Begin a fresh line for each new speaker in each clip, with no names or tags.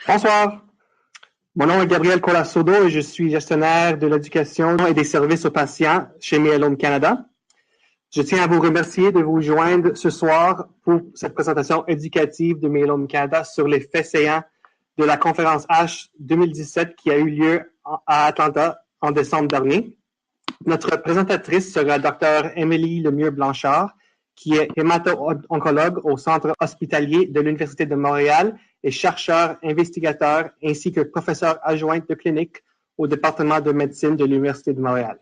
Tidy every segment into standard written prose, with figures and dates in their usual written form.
Bonsoir, mon nom est Gabriel Colasodo et je suis gestionnaire de l'éducation et des services aux patients chez Myelome Canada. Je tiens à vous remercier de vous joindre ce soir pour cette présentation éducative de Myelome Canada sur les faits saillants de la conférence H 2017 qui a eu lieu à Atlanta en décembre dernier. Notre présentatrice sera Dr. Émilie Lemieux-Blanchard, qui est hémato-oncologue au Centre hospitalier de l'Université de Montréal et chercheur investigateur ainsi que professeur adjointe de clinique au département de médecine de l'Université de Montréal.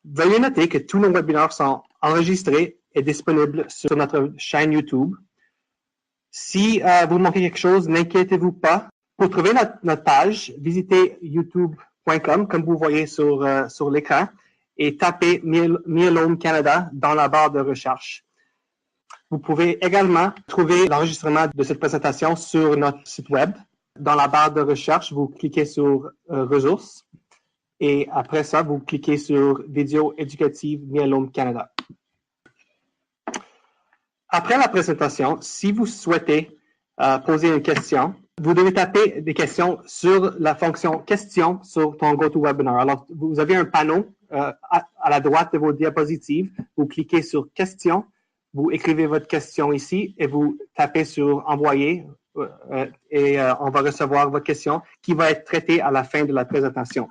Veuillez noter que tous nos webinaires sont enregistrés et disponibles sur notre chaîne YouTube. Si vous manquez quelque chose, n'inquiétez-vous pas. Pour trouver notre page, visitez youtube.com comme vous voyez sur l'écran et tapez Myelome Canada dans la barre de recherche. Vous pouvez également trouver l'enregistrement de cette présentation sur notre site web. Dans la barre de recherche, vous cliquez sur ressources et après ça, vous cliquez sur vidéo éducative Myelome Canada. Après la présentation, si vous souhaitez poser une question, vous devez taper des questions sur la fonction questions sur ton GoToWebinar. Alors, vous avez un panneau à la droite de vos diapositives. Vous cliquez sur questions, vous écrivez votre question ici et vous tapez sur envoyer et on va recevoir votre question qui va être traitée à la fin de la présentation.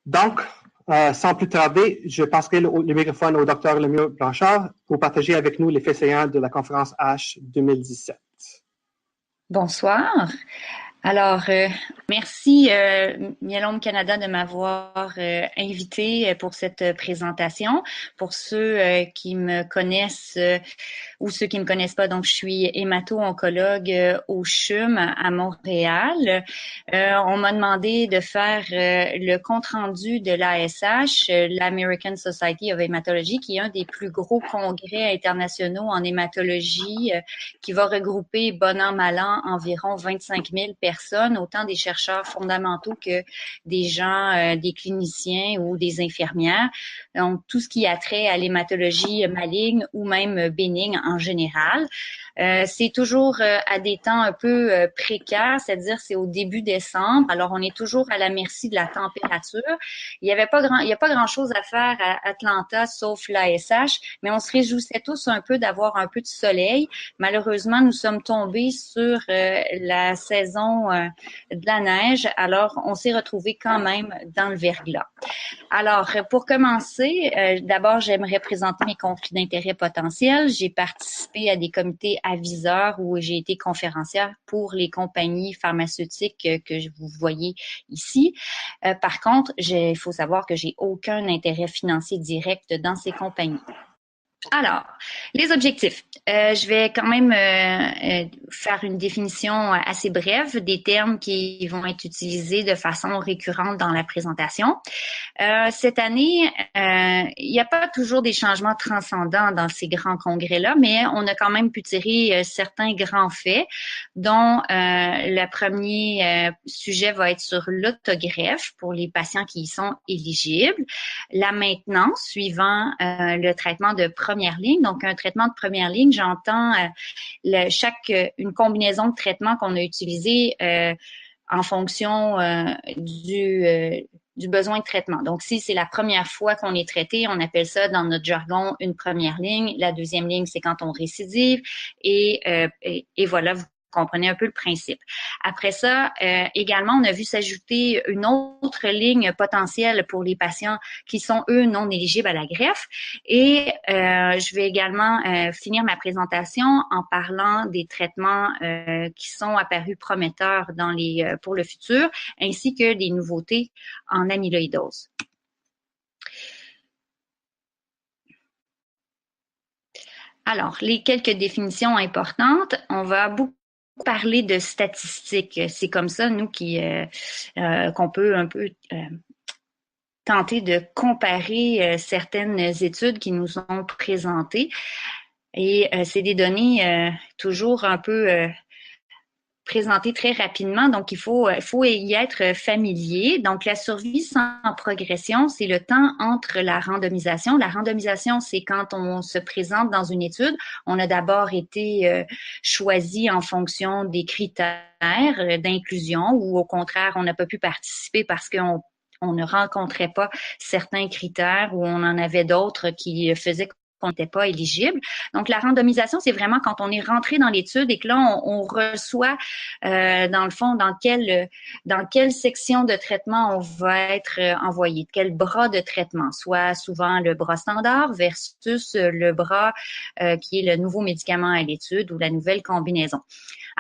Donc, sans plus tarder, je passerai le microphone au Dr. Lemieux-Blanchard pour partager avec nous les faits saillants de la conférence H 2017.
Bonsoir. Alors, merci Myelome Canada de m'avoir invité pour cette présentation. Pour ceux qui me connaissent ou ceux qui me connaissent pas, donc je suis hémato-oncologue au CHUM à Montréal. On m'a demandé de faire le compte-rendu de l'ASH, l'American Society of Hematology, qui est un des plus gros congrès internationaux en hématologie qui va regrouper bon an, mal an environ 25 000 personnes, autant des chercheurs fondamentaux que des gens, des cliniciens ou des infirmières. Donc, tout ce qui a trait à l'hématologie maligne ou même bénigne en général. C'est toujours à des temps un peu précaires, c'est-à-dire c'est au début décembre. Alors, on est toujours à la merci de la température. Il n'y a pas grand-chose à faire à Atlanta, sauf l'ASH, mais on se réjouissait tous un peu d'avoir un peu de soleil. Malheureusement, nous sommes tombés sur la saison de la neige, alors on s'est retrouvés quand même dans le verglas. Alors, pour commencer, d'abord, j'aimerais présenter mes conflits d'intérêts potentiels. J'ai participé à des comités aviseurs où j'ai été conférencière pour les compagnies pharmaceutiques que vous voyez ici. Par contre, il faut savoir que j'ai aucun intérêt financier direct dans ces compagnies. Alors, les objectifs. Je vais quand même faire une définition assez brève des termes qui vont être utilisés de façon récurrente dans la présentation. Cette année, il n'y a pas toujours des changements transcendants dans ces grands congrès-là, mais on a quand même pu tirer certains grands faits, dont le premier sujet va être sur l'autogreffe pour les patients qui y sont éligibles, la maintenance suivant le traitement de première ligne. Donc, un traitement de première ligne, j'entends une combinaison de traitements qu'on a utilisés en fonction du besoin de traitement. Donc, si c'est la première fois qu'on est traité, on appelle ça dans notre jargon une première ligne. La deuxième ligne, c'est quand on récidive et voilà, vous comprenez un peu le principe. Après ça, également, on a vu s'ajouter une autre ligne potentielle pour les patients qui sont, eux, non éligibles à la greffe. Et je vais également finir ma présentation en parlant des traitements qui sont apparus prometteurs pour le futur, ainsi que des nouveautés en amyloïdose. Alors, les quelques définitions importantes, on va beaucoup parler de statistiques. C'est comme ça, nous, qu'on peut un peu tenter de comparer certaines études qui nous sont présentées. Et c'est des données toujours un peu présenter très rapidement, donc il faut y être familier. Donc, la survie sans progression, c'est le temps entre la randomisation. La randomisation, c'est quand on se présente dans une étude. On a d'abord été choisi en fonction des critères d'inclusion ou au contraire, on n'a pas pu participer parce qu'on ne rencontrait pas certains critères ou on en avait d'autres qui faisaient qu'on n'était pas éligible. Donc, la randomisation, c'est vraiment quand on est rentré dans l'étude et que là, on reçoit, dans le fond, dans quelle section de traitement on va être envoyé, quel bras de traitement, soit souvent le bras standard versus le bras qui est le nouveau médicament à l'étude ou la nouvelle combinaison.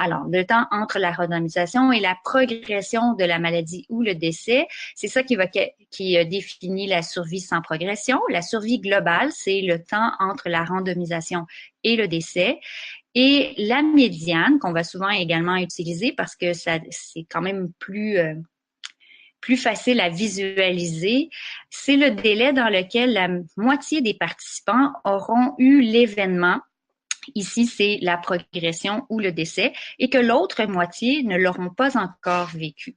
Alors, le temps entre la randomisation et la progression de la maladie ou le décès, c'est ça qui définit la survie sans progression. La survie globale, c'est le temps entre la randomisation et le décès. Et la médiane, qu'on va souvent également utiliser parce que c'est quand même plus facile à visualiser, c'est le délai dans lequel la moitié des participants auront eu l'événement. Ici, c'est la progression ou le décès, et que l'autre moitié ne l'auront pas encore vécu.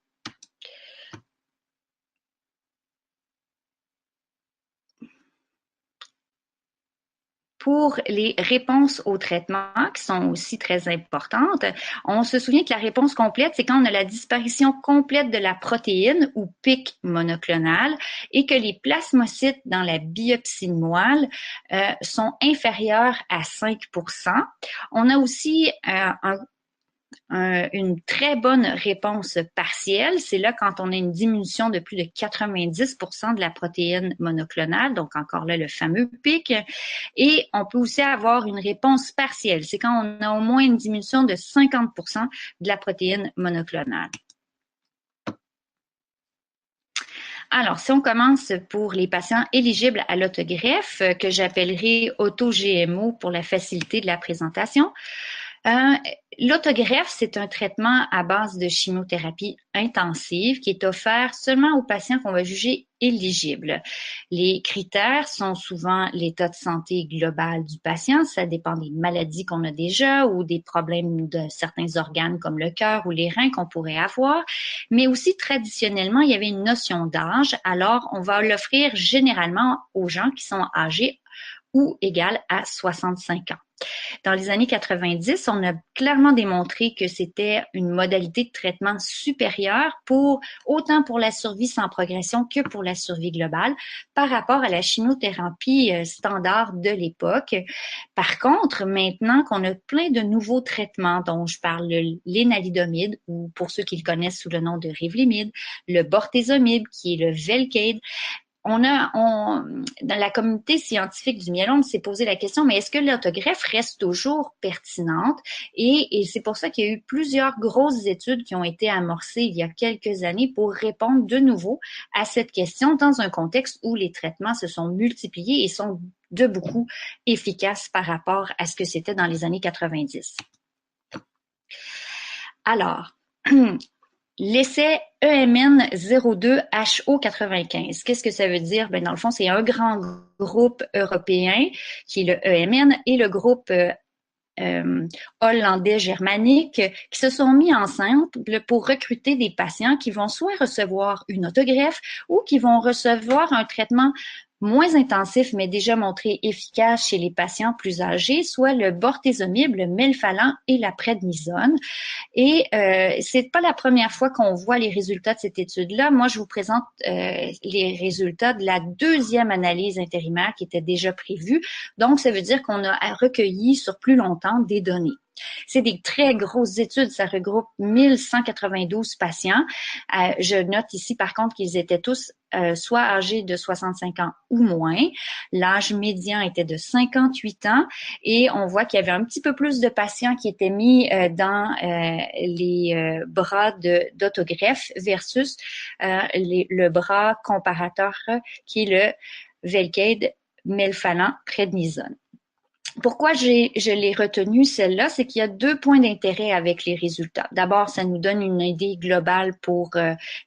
Pour les réponses au traitement, qui sont aussi très importantes, on se souvient que la réponse complète, c'est quand on a la disparition complète de la protéine ou pic monoclonal et que les plasmocytes dans la biopsie de moelle sont inférieurs à 5%. On a aussi une très bonne réponse partielle, c'est là quand on a une diminution de plus de 90% de la protéine monoclonale, donc encore là le fameux pic. Et on peut aussi avoir une réponse partielle, c'est quand on a au moins une diminution de 50% de la protéine monoclonale. Alors, si on commence pour les patients éligibles à l'autogreffe, que j'appellerai auto-GMO pour la facilité de la présentation, l'autogreffe, c'est un traitement à base de chimiothérapie intensive qui est offert seulement aux patients qu'on va juger éligibles. Les critères sont souvent l'état de santé global du patient, ça dépend des maladies qu'on a déjà ou des problèmes de certains organes comme le cœur ou les reins qu'on pourrait avoir, mais aussi traditionnellement, il y avait une notion d'âge, alors on va l'offrir généralement aux gens qui sont âgés ou égal à 65 ans. Dans les années 90, on a clairement démontré que c'était une modalité de traitement supérieure autant pour la survie sans progression que pour la survie globale par rapport à la chimiothérapie standard de l'époque. Par contre, maintenant qu'on a plein de nouveaux traitements dont je parle, le lénalidomide ou pour ceux qui le connaissent sous le nom de Revlimid, le bortezomib qui est le Velcade, dans la communauté scientifique du myélome, s'est posé la question, mais est-ce que l'autogreffe reste toujours pertinente? Et c'est pour ça qu'il y a eu plusieurs grosses études qui ont été amorcées il y a quelques années pour répondre de nouveau à cette question dans un contexte où les traitements se sont multipliés et sont de beaucoup efficaces par rapport à ce que c'était dans les années 90. Alors, l'essai EMN 02HO95. Qu'est-ce que ça veut dire? Ben, dans le fond, c'est un grand groupe européen qui est le EMN et le groupe hollandais germanique qui se sont mis ensemble pour recruter des patients qui vont soit recevoir une autogreffe ou qui vont recevoir un traitement moins intensif, mais déjà montré efficace chez les patients plus âgés, soit le bortezomib, le melphalan et la prednisone. Et c'est pas la première fois qu'on voit les résultats de cette étude-là. Moi, je vous présente les résultats de la deuxième analyse intérimaire qui était déjà prévue. Donc, ça veut dire qu'on a recueilli sur plus longtemps des données. C'est des très grosses études, ça regroupe 1192 patients. Je note ici par contre qu'ils étaient tous soit âgés de 65 ans ou moins. L'âge médian était de 58 ans et on voit qu'il y avait un petit peu plus de patients qui étaient mis dans les bras d'autogreffe versus le bras comparateur qui est le Velcade melphalan prednisone. Pourquoi je l'ai retenue, celle-là, c'est qu'il y a 2 points d'intérêt avec les résultats. D'abord, ça nous donne une idée globale pour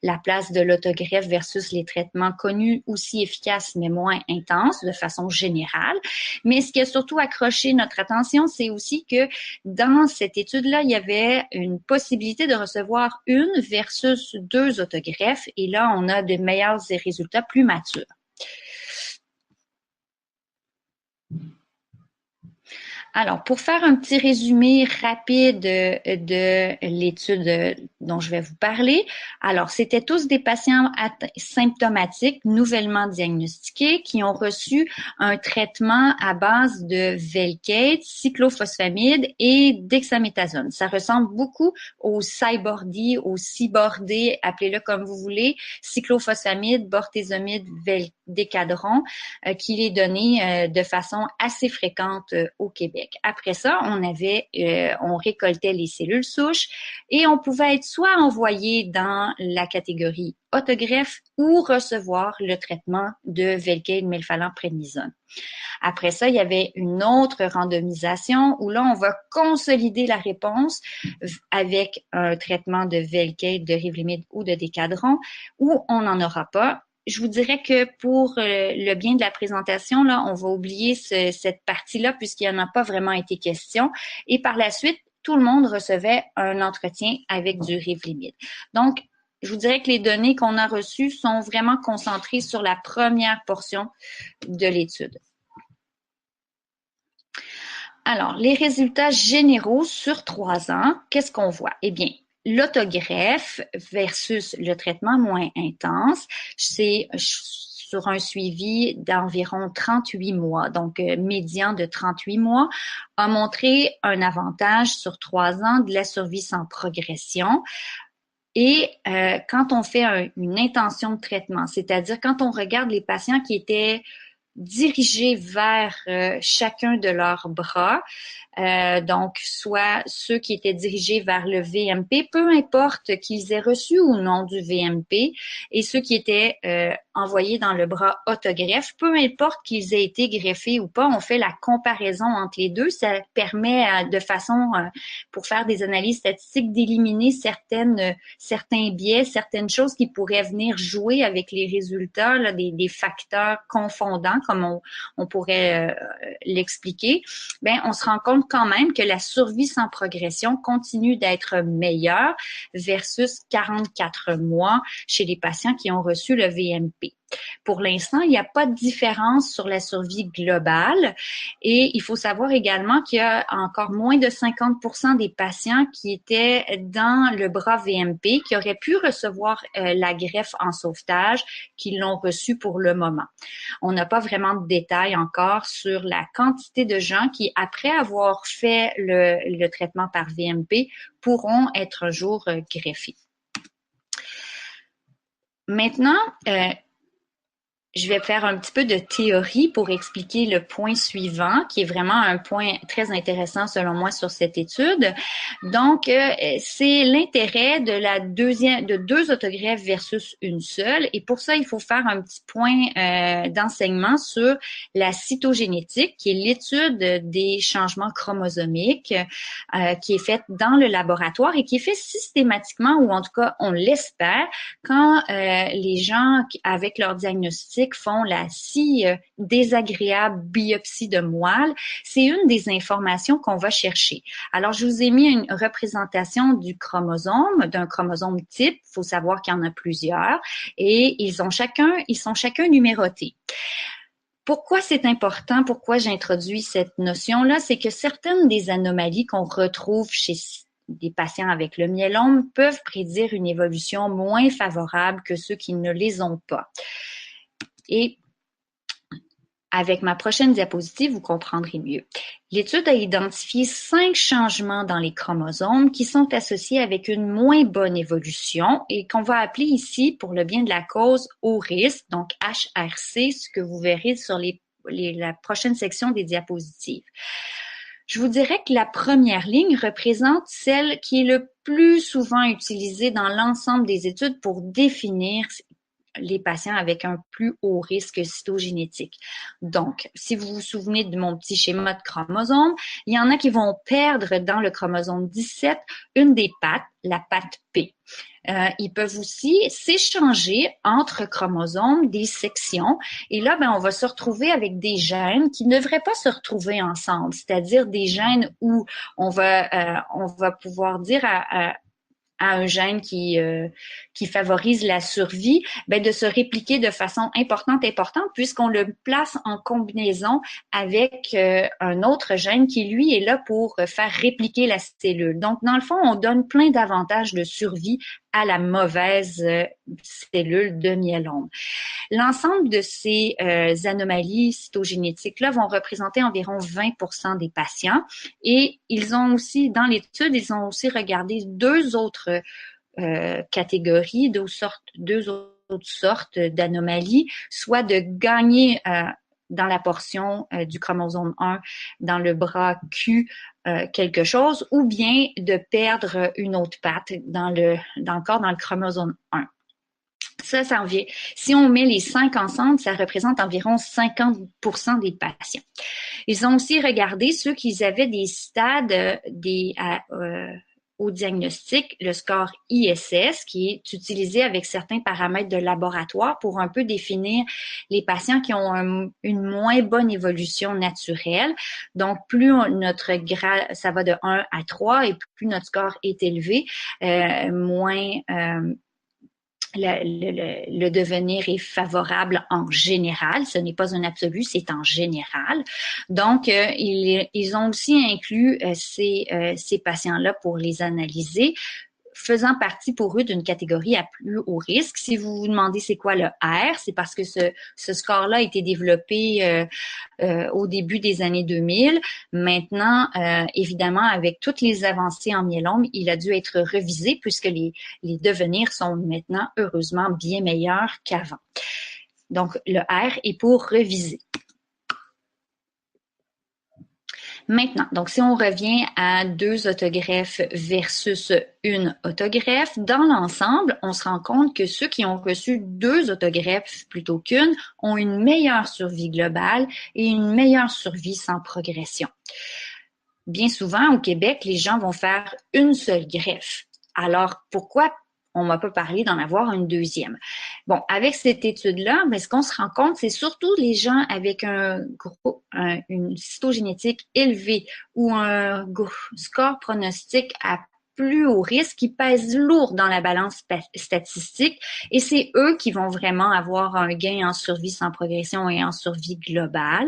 la place de l'autogreffe versus les traitements connus, aussi efficaces mais moins intenses de façon générale. Mais ce qui a surtout accroché notre attention, c'est aussi que dans cette étude-là, il y avait une possibilité de recevoir une versus 2 autogreffes. Et là, on a de meilleurs résultats plus matures. Alors, pour faire un petit résumé rapide de l'étude dont je vais vous parler, alors, c'était tous des patients symptomatiques nouvellement diagnostiqués qui ont reçu un traitement à base de Velcade, cyclophosphamide et dexaméthasone. Ça ressemble beaucoup au Cybordi, au Cybordé, appelez-le comme vous voulez, cyclophosphamide, bortezomib, Decadron, qu'il est donné de façon assez fréquente au Québec. Après ça, on récoltait les cellules souches et on pouvait être soit envoyé dans la catégorie autogreffe ou recevoir le traitement de Velcade, melphalan, prednisone. Après ça, il y avait une autre randomisation où là, on va consolider la réponse avec un traitement de Velcade, de Revlimid ou de Decadron, ou on n'en aura pas. Je vous dirais que pour le bien de la présentation, là, on va oublier cette partie-là puisqu'il n'y en a pas vraiment été question. Et par la suite, tout le monde recevait un entretien avec du Revlimid. Donc, je vous dirais que les données qu'on a reçues sont vraiment concentrées sur la première portion de l'étude. Alors, les résultats généraux sur 3 ans, qu'est-ce qu'on voit? Eh bien, l'autogreffe versus le traitement moins intense, c'est sur un suivi d'environ 38 mois, donc médian de 38 mois, a montré un avantage sur 3 ans de la survie sans progression. Et quand on fait une intention de traitement, c'est-à-dire quand on regarde les patients qui étaient dirigés vers chacun de leurs bras, donc soit ceux qui étaient dirigés vers le VMP, peu importe qu'ils aient reçu ou non du VMP, et ceux qui étaient envoyés dans le bras autogreffe, peu importe qu'ils aient été greffés ou pas, on fait la comparaison entre les deux. Ça permet de façon, pour faire des analyses statistiques, d'éliminer certains biais, certaines choses qui pourraient venir jouer avec les résultats, là, des facteurs confondants, comme on pourrait l'expliquer. Ben, on se rend compte quand même que la survie sans progression continue d'être meilleure versus 44 mois chez les patients qui ont reçu le VMP. Pour l'instant, il n'y a pas de différence sur la survie globale et il faut savoir également qu'il y a encore moins de 50% des patients qui étaient dans le bras VMP qui auraient pu recevoir la greffe en sauvetage, qui l'ont reçu pour le moment. On n'a pas vraiment de détails encore sur la quantité de gens qui, après avoir fait le traitement par VMP, pourront être un jour greffés. Maintenant, je vais faire un petit peu de théorie pour expliquer le point suivant, qui est vraiment un point très intéressant selon moi sur cette étude. Donc, c'est l'intérêt de 2 autogreffes versus une seule. Et pour ça, il faut faire un petit point d'enseignement sur la cytogénétique, qui est l'étude des changements chromosomiques qui est faite dans le laboratoire et qui est fait systématiquement, ou en tout cas, on l'espère, quand les gens avec leur diagnostic font la si désagréable biopsie de moelle, c'est une des informations qu'on va chercher. Alors, je vous ai mis une représentation du chromosome, d'un chromosome type. Il faut savoir qu'il y en a plusieurs et ils sont chacun numérotés. Pourquoi c'est important? Pourquoi j'introduis cette notion-là? C'est que certaines des anomalies qu'on retrouve chez des patients avec le myélome peuvent prédire une évolution moins favorable que ceux qui ne les ont pas. Et avec ma prochaine diapositive, vous comprendrez mieux. L'étude a identifié 5 changements dans les chromosomes qui sont associés avec une moins bonne évolution et qu'on va appeler ici, pour le bien de la cause, haut risque, donc HRC, ce que vous verrez sur la prochaine section des diapositives. Je vous dirais que la première ligne représente celle qui est le plus souvent utilisée dans l'ensemble des études pour définir les patients avec un plus haut risque cytogénétique. Donc, si vous vous souvenez de mon petit schéma de chromosomes, il y en a qui vont perdre dans le chromosome 17 une des pattes, la patte P. Ils peuvent aussi s'échanger entre chromosomes des sections. Et là, on va se retrouver avec des gènes qui ne devraient pas se retrouver ensemble, c'est-à-dire des gènes où on va pouvoir dire à un gène qui favorise la survie, de se répliquer de façon importante puisqu'on le place en combinaison avec un autre gène qui, lui, est là pour faire répliquer la cellule. Donc, dans le fond, on donne plein d'avantages de survie à la mauvaise cellule de myélome. L'ensemble de ces anomalies cytogénétiques-là vont représenter environ 20% des patients et ils ont aussi, dans l'étude, ils ont aussi regardé deux autres catégories, deux autres sortes d'anomalies, soit de gagner dans la portion du chromosome 1, dans le bras Q, quelque chose, ou bien de perdre une autre patte encore dans le chromosome 1. Ça en vient. Si on met les 5 ensemble, ça représente environ 50% des patients. Ils ont aussi regardé ceux qui avaient des stades au diagnostic, le score ISS, qui est utilisé avec certains paramètres de laboratoire pour un peu définir les patients qui ont une moins bonne évolution naturelle. Donc, plus notre grade, ça va de 1 à 3, et plus notre score est élevé, moins le devenir est favorable en général. Ce n'est pas un absolu, c'est en général. Donc, ils ont aussi inclus ces patients-là pour les analyser, faisant partie pour eux d'une catégorie à plus haut risque. Si vous vous demandez c'est quoi le R, c'est parce que ce score-là a été développé au début des années 2000. Maintenant, évidemment, avec toutes les avancées en myélome, il a dû être revisé puisque les devenirs sont maintenant, heureusement, bien meilleurs qu'avant. Donc, le R est pour reviser. Maintenant, donc si on revient à 2 autogreffes versus une autogreffe, dans l'ensemble, on se rend compte que ceux qui ont reçu 2 autogreffes plutôt qu'une ont une meilleure survie globale et une meilleure survie sans progression. Bien souvent, au Québec, les gens vont faire une seule greffe. Alors, pourquoi on m'a pas parlé d'en avoir une deuxième? Bon, avec cette étude-là, ce qu'on se rend compte, c'est surtout les gens avec une cytogénétique élevée ou un score pronostic à plus haut risque, qui pèsent lourd dans la balance statistique, et c'est eux qui vont vraiment avoir un gain en survie sans progression et en survie globale.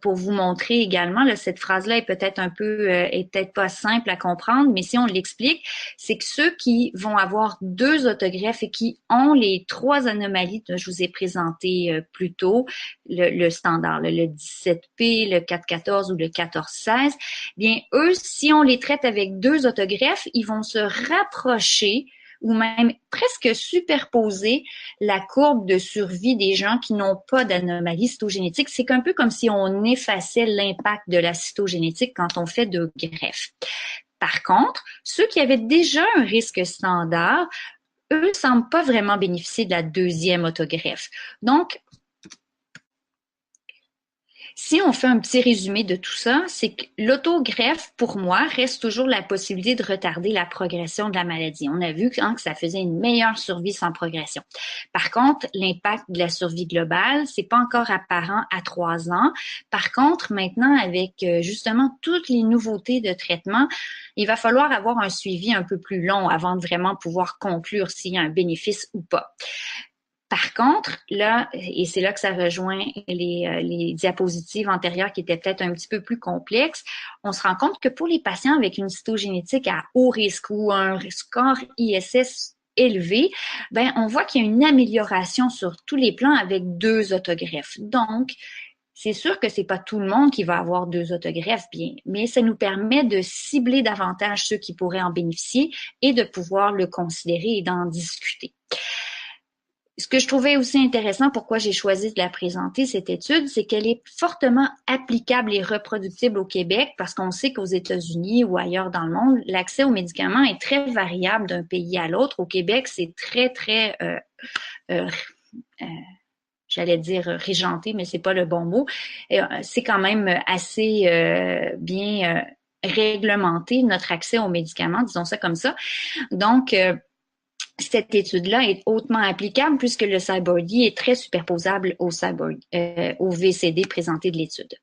Pour vous montrer également, là, cette phrase-là est peut-être pas simple à comprendre, mais si on l'explique, c'est que ceux qui vont avoir 2 autogreffes et qui ont les 3 anomalies que je vous ai présentées plus tôt, le standard, le 17P, le 414 ou le 1416, bien, eux, si on les traite avec 2 autogreffes, ils vont se rapprocher ou même presque superposer la courbe de survie des gens qui n'ont pas d'anomalie cytogénétique. C'est un peu comme si on effaçait l'impact de la cytogénétique quand on fait 2 greffes. Par contre, ceux qui avaient déjà un risque standard, eux ne semblent pas vraiment bénéficier de la 2e autogreffe. Donc, si on fait un petit résumé de tout ça, c'est que l'autogreffe, pour moi, reste toujours la possibilité de retarder la progression de la maladie. On a vu que ça faisait une meilleure survie sans progression. Par contre, l'impact de la survie globale, c'est pas encore apparent à 3 ans. Par contre, maintenant, avec justement toutes les nouveautés de traitement, il va falloir avoir un suivi un peu plus long avant de vraiment pouvoir conclure s'il y a un bénéfice ou pas. Par contre, là, et c'est là que ça rejoint les diapositives antérieures qui étaient peut-être un petit peu plus complexes, on se rend compte que pour les patients avec une cytogénétique à haut risque ou un score ISS élevé, on voit qu'il y a une amélioration sur tous les plans avec 2 autogreffes. Donc, c'est sûr que c'est pas tout le monde qui va avoir 2 autogreffes, bien, mais ça nous permet de cibler davantage ceux qui pourraient en bénéficier et de pouvoir le considérer et d'en discuter. Ce que je trouvais aussi intéressant, pourquoi j'ai choisi de la présenter, cette étude, c'est qu'elle est fortement applicable et reproductible au Québec parce qu'on sait qu'aux États-Unis ou ailleurs dans le monde, l'accès aux médicaments est très variable d'un pays à l'autre. Au Québec, c'est très, euh, j'allais dire régenté, mais c'est pas le bon mot. C'est quand même assez bien réglementé, notre accès aux médicaments, disons ça comme ça. Donc, cette étude-là est hautement applicable puisque le CyBorD est très superposable au VCD présenté de l'étude.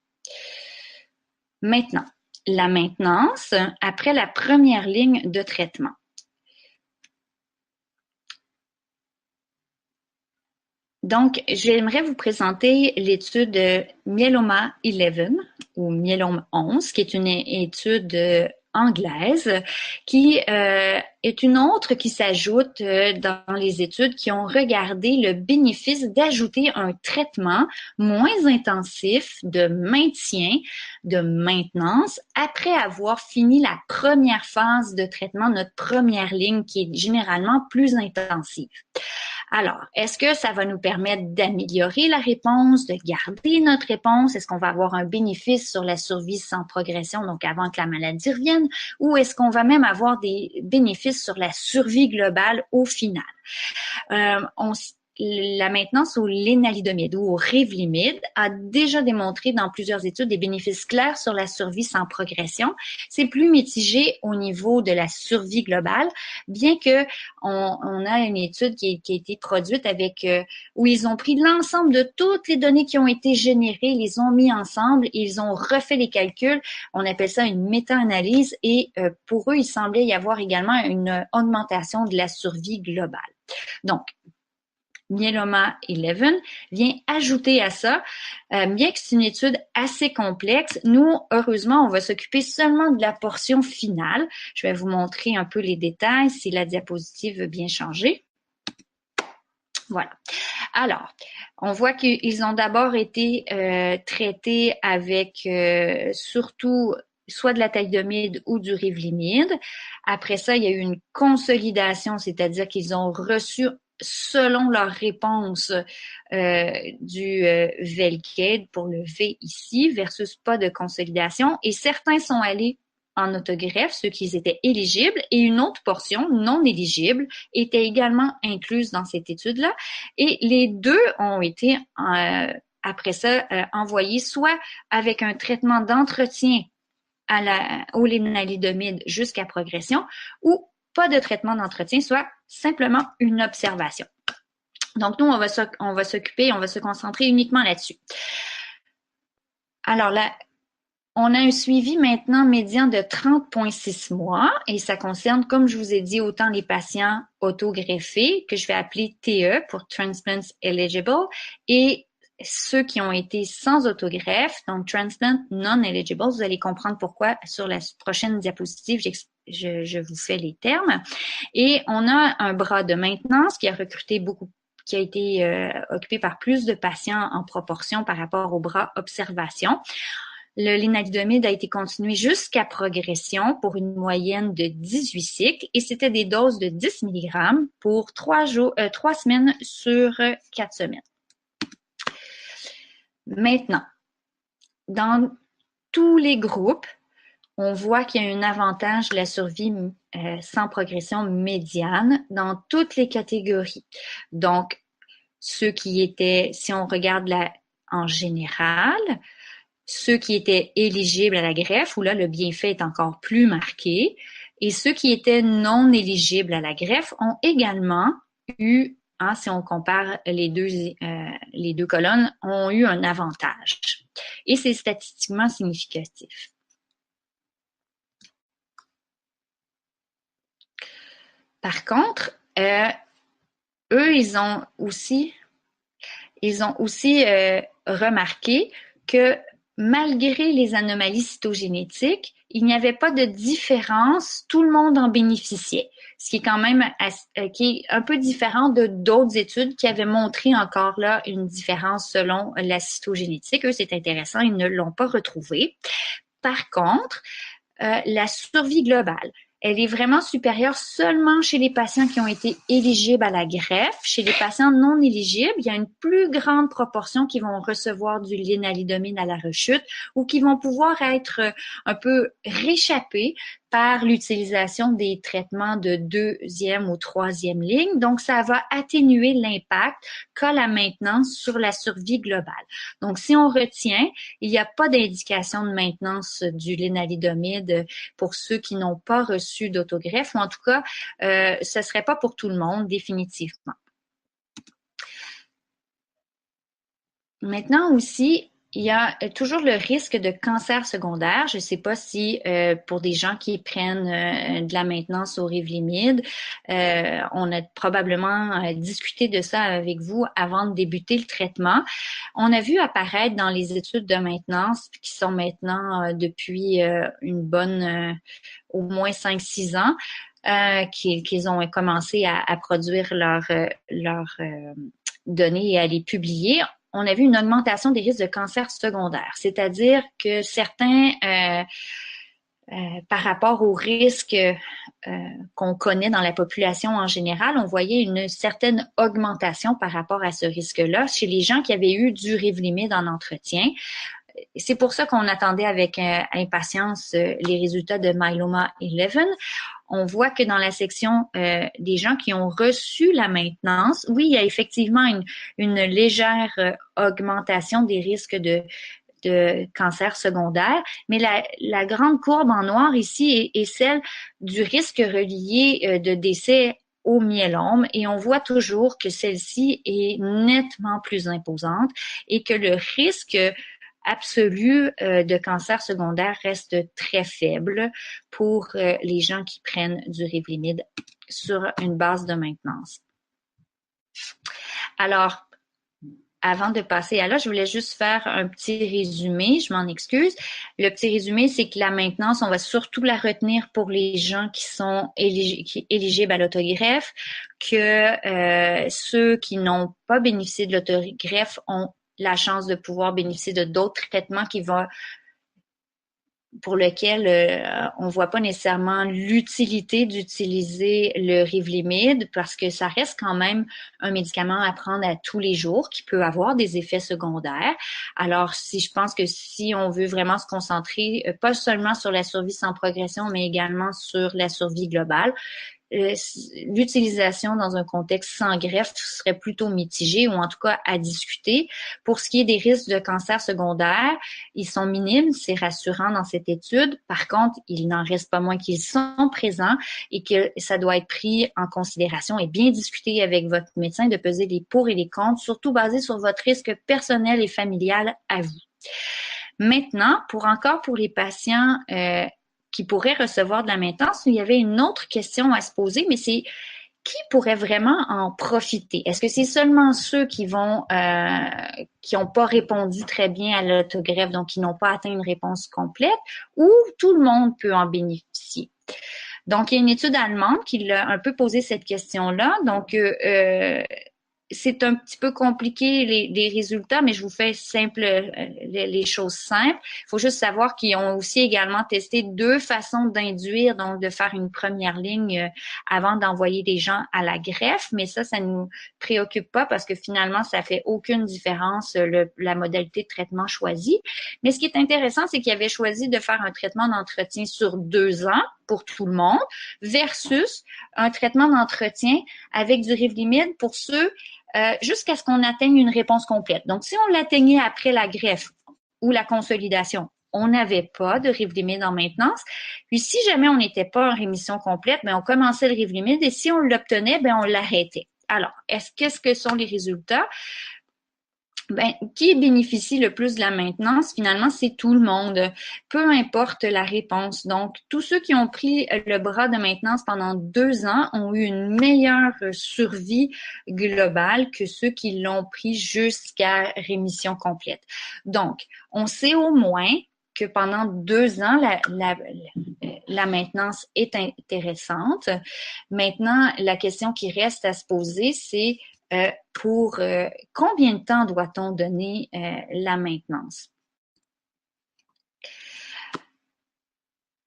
Maintenant, la maintenance après la première ligne de traitement. Donc, j'aimerais vous présenter l'étude Myeloma 11 ou Myelome 11, qui est une étude anglaise, qui est une autre qui s'ajoute dans les études qui ont regardé le bénéfice d'ajouter un traitement moins intensif de maintien, de maintenance, après avoir fini la première phase de traitement, notre première ligne qui est généralement plus intensive. Alors, est-ce que ça va nous permettre d'améliorer la réponse, de garder notre réponse? Est-ce qu'on va avoir un bénéfice sur la survie sans progression, donc avant que la maladie revienne? Ou est-ce qu'on va même avoir des bénéfices sur la survie globale au final? La maintenance au lénalidomide ou au Revlimid a déjà démontré dans plusieurs études des bénéfices clairs sur la survie sans progression. C'est plus mitigé au niveau de la survie globale, bien que on a une étude qui a été produite avec où ils ont pris l'ensemble de toutes les données qui ont été générées, les ont mis ensemble, ils ont refait les calculs. On appelle ça une méta-analyse et pour eux, il semblait y avoir également une augmentation de la survie globale. Donc, Myeloma 11 vient ajouter à ça, bien que c'est une étude assez complexe, nous, heureusement, on va s'occuper seulement de la portion finale. Je vais vous montrer un peu les détails si la diapositive veut bien changer. Voilà. Alors, on voit qu'ils ont d'abord été traités avec surtout soit de la thalidomide ou du Revlimid. Après ça, il y a eu une consolidation, c'est-à-dire qu'ils ont reçu selon leur réponse du Velcade pour le V ici versus pas de consolidation. Et certains sont allés en autogreffe, ceux qui étaient éligibles, et une autre portion non éligible était également incluse dans cette étude-là. Et les deux ont été, après ça, envoyés soit avec un traitement d'entretien au lénalidomide jusqu'à progression, ou pas de traitement d'entretien, soit simplement une observation. Donc, nous, on va s'occuper, on va se concentrer uniquement là-dessus. Alors, là, on a un suivi maintenant médian de 30,6 mois et ça concerne, comme je vous ai dit, autant les patients autogreffés, que je vais appeler TE pour Transplant Eligible, et ceux qui ont été sans autogreffe, donc Transplant Non-Eligible. Vous allez comprendre pourquoi sur la prochaine diapositive, je vous fais les termes. Et on a un bras de maintenance qui a recruté qui a été occupé par plus de patients en proportion par rapport au bras observation. Le lénalidomide a été continué jusqu'à progression pour une moyenne de 18 cycles et c'était des doses de 10 mg pour 3 semaines sur 4 semaines. Maintenant, dans tous les groupes, on voit qu'il y a un avantage de la survie sans progression médiane dans toutes les catégories. Donc, ceux qui étaient, si on regarde en général, ceux qui étaient éligibles à la greffe, où là, le bienfait est encore plus marqué, et ceux qui étaient non éligibles à la greffe ont également eu, si on compare les deux colonnes, ont eu un avantage. Et c'est statistiquement significatif. Par contre, eux, ils ont aussi remarqué que malgré les anomalies cytogénétiques, il n'y avait pas de différence, tout le monde en bénéficiait, ce qui est quand même qui est un peu différent de d'autres études qui avaient montré encore là une différence selon la cytogénétique. Eux, c'est intéressant, ils ne l'ont pas retrouvé. Par contre, la survie globale, Elle est vraiment supérieure seulement chez les patients qui ont été éligibles à la greffe. Chez les patients non éligibles, il y a une plus grande proportion qui vont recevoir du lénalidomide à la rechute ou qui vont pouvoir être un peu réchappés par l'utilisation des traitements de deuxième ou troisième ligne. Donc, ça va atténuer l'impact qu'a la maintenance sur la survie globale. Donc, si on retient, il n'y a pas d'indication de maintenance du lénalidomide pour ceux qui n'ont pas reçu d'autogreffe, ou en tout cas, ce ne serait pas pour tout le monde, définitivement. Maintenant aussi, il y a toujours le risque de cancer secondaire. Je ne sais pas si pour des gens qui prennent de la maintenance au Revlimid, on a probablement discuté de ça avec vous avant de débuter le traitement. On a vu apparaître dans les études de maintenance qui sont maintenant depuis une bonne au moins 5-6 ans, qu'ils ont commencé à produire leurs données et à les publier. On a vu une augmentation des risques de cancer secondaire, c'est-à-dire que certains, par rapport aux risques qu'on connaît dans la population en général, on voyait une certaine augmentation par rapport à ce risque-là chez les gens qui avaient eu du Revlimid en entretien. C'est pour ça qu'on attendait avec impatience les résultats de Myeloma 11. On voit que dans la section des gens qui ont reçu la maintenance, oui, il y a effectivement une légère augmentation des risques de cancer secondaire, mais la grande courbe en noir ici est celle du risque relié de décès au myélome, et on voit toujours que celle-ci est nettement plus imposante et que le risque absolu de cancer secondaire reste très faible pour les gens qui prennent du Revlimid sur une base de maintenance. Alors, avant de passer à là, je voulais juste faire un petit résumé, je m'en excuse. Le petit résumé, c'est que la maintenance, on va surtout la retenir pour les gens qui sont éligibles à l'autogreffe, que ceux qui n'ont pas bénéficié de l'autogreffe ont la chance de pouvoir bénéficier de d'autres traitements pour lesquels on voit pas nécessairement l'utilité d'utiliser le Revlimid parce que ça reste quand même un médicament à prendre à tous les jours qui peut avoir des effets secondaires. Alors, je pense que si on veut vraiment se concentrer pas seulement sur la survie sans progression, mais également sur la survie globale, l'utilisation dans un contexte sans greffe serait plutôt mitigée ou en tout cas à discuter. Pour ce qui est des risques de cancer secondaire, ils sont minimes, c'est rassurant dans cette étude. Par contre, il n'en reste pas moins qu'ils sont présents et que ça doit être pris en considération et bien discuté avec votre médecin, de peser les pour et les contre, surtout basé sur votre risque personnel et familial à vous. Maintenant, pour les patients qui pourraient recevoir de la maintenance, il y avait une autre question à se poser, mais c'est qui pourrait vraiment en profiter? Est-ce que c'est seulement ceux qui n'ont pas répondu très bien à l'autogreffe, donc qui n'ont pas atteint une réponse complète, ou tout le monde peut en bénéficier? Donc, il y a une étude allemande qui l'a un peu posé cette question-là. Donc, c'est un petit peu compliqué les résultats, mais je vous fais les choses simples. Il faut juste savoir qu'ils ont aussi également testé 2 façons d'induire, donc de faire une première ligne avant d'envoyer des gens à la greffe, mais ça nous préoccupe pas parce que finalement, ça fait aucune différence la modalité de traitement choisie. Mais ce qui est intéressant, c'est qu'ils avaient choisi de faire un traitement d'entretien sur 2 ans pour tout le monde versus un traitement d'entretien avec du Revlimid pour ceux jusqu'à ce qu'on atteigne une réponse complète. Donc, si on l'atteignait après la greffe ou la consolidation, on n'avait pas de Revlimid en maintenance. Puis, si jamais on n'était pas en rémission complète, ben on commençait le Revlimid et si on l'obtenait, ben on l'arrêtait. Alors, qu'est-ce que sont les résultats? Ben, qui bénéficie le plus de la maintenance, finalement, c'est tout le monde, peu importe la réponse. Donc, tous ceux qui ont pris le bras de maintenance pendant 2 ans ont eu une meilleure survie globale que ceux qui l'ont pris jusqu'à rémission complète. Donc, on sait au moins que pendant 2 ans, la maintenance est intéressante. Maintenant, la question qui reste à se poser, c'est pour combien de temps doit-on donner la maintenance?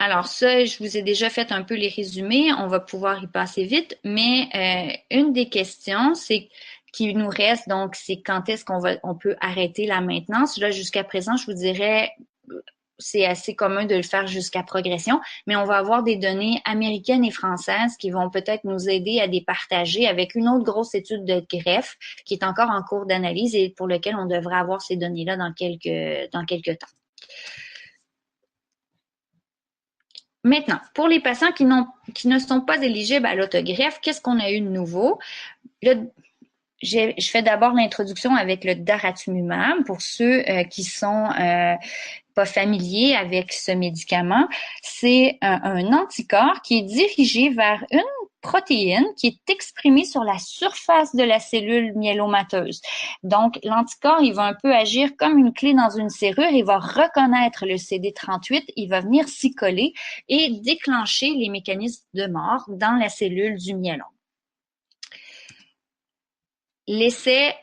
Alors ça, je vous ai déjà fait un peu les résumés, on va pouvoir y passer vite, mais une des questions, c'est qui nous reste, donc c'est quand est-ce on peut arrêter la maintenance. Là, jusqu'à présent, je vous dirais, c'est assez commun de le faire jusqu'à progression, mais on va avoir des données américaines et françaises qui vont peut-être nous aider à les partager avec une autre grosse étude de greffe qui est encore en cours d'analyse et pour lequel on devrait avoir ces données-là dans quelques temps. Maintenant, pour les patients qui ne sont pas éligibles à l'autogreffe, qu'est-ce qu'on a eu de nouveau? Je fais d'abord l'introduction avec le daratumumab pour ceux qui sont pas familiers avec ce médicament. C'est un anticorps qui est dirigé vers une protéine qui est exprimée sur la surface de la cellule myélomateuse. Donc, l'anticorps, il va un peu agir comme une clé dans une serrure. Il va reconnaître le CD38, il va venir s'y coller et déclencher les mécanismes de mort dans la cellule du myélome. L'essai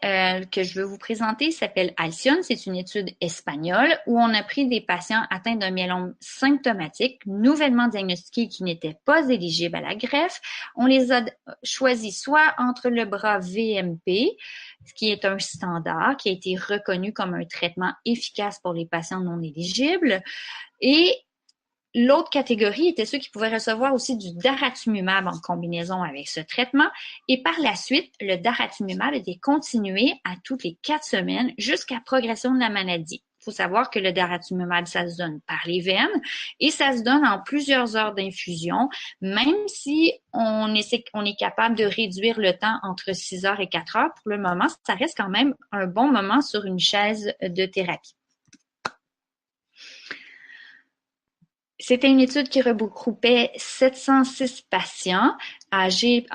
que je veux vous présenter s'appelle Alcyone. C'est une étude espagnole où on a pris des patients atteints d'un myélome symptomatique, nouvellement diagnostiqués qui n'étaient pas éligibles à la greffe. On les a choisis soit entre le bras VMP, qui est un standard, qui a été reconnu comme un traitement efficace pour les patients non éligibles, et l'autre catégorie était ceux qui pouvaient recevoir aussi du daratumumab en combinaison avec ce traitement. Et par la suite, le daratumumab était continué à toutes les 4 semaines jusqu'à progression de la maladie. Il faut savoir que le daratumumab, ça se donne par les veines et ça se donne en plusieurs heures d'infusion, même si on est capable de réduire le temps entre 6 heures et 4 heures. Pour le moment, ça reste quand même un bon moment sur une chaise de thérapie. C'était une étude qui regroupait 706 patients âgés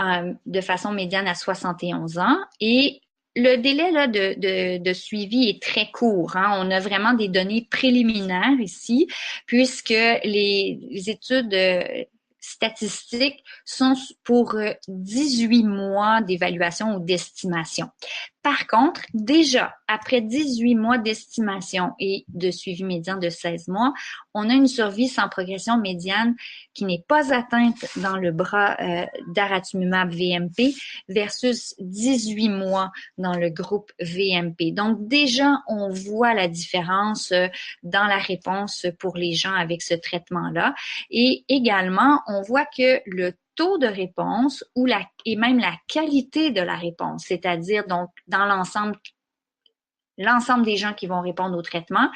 de façon médiane à 71 ans et le délai là, de suivi est très court. Hein. On a vraiment des données préliminaires ici puisque les études statistiques sont pour 18 mois d'évaluation ou d'estimation. Par contre, déjà, après 18 mois d'estimation et de suivi médian de 16 mois, on a une survie sans progression médiane qui n'est pas atteinte dans le bras daratumumab VMP versus 18 mois dans le groupe VMP. Donc déjà, on voit la différence dans la réponse pour les gens avec ce traitement-là. Et également, on voit que le taux de réponse et même la qualité de la réponse, c'est-à-dire donc dans l'ensemble des gens qui vont répondre au traitement,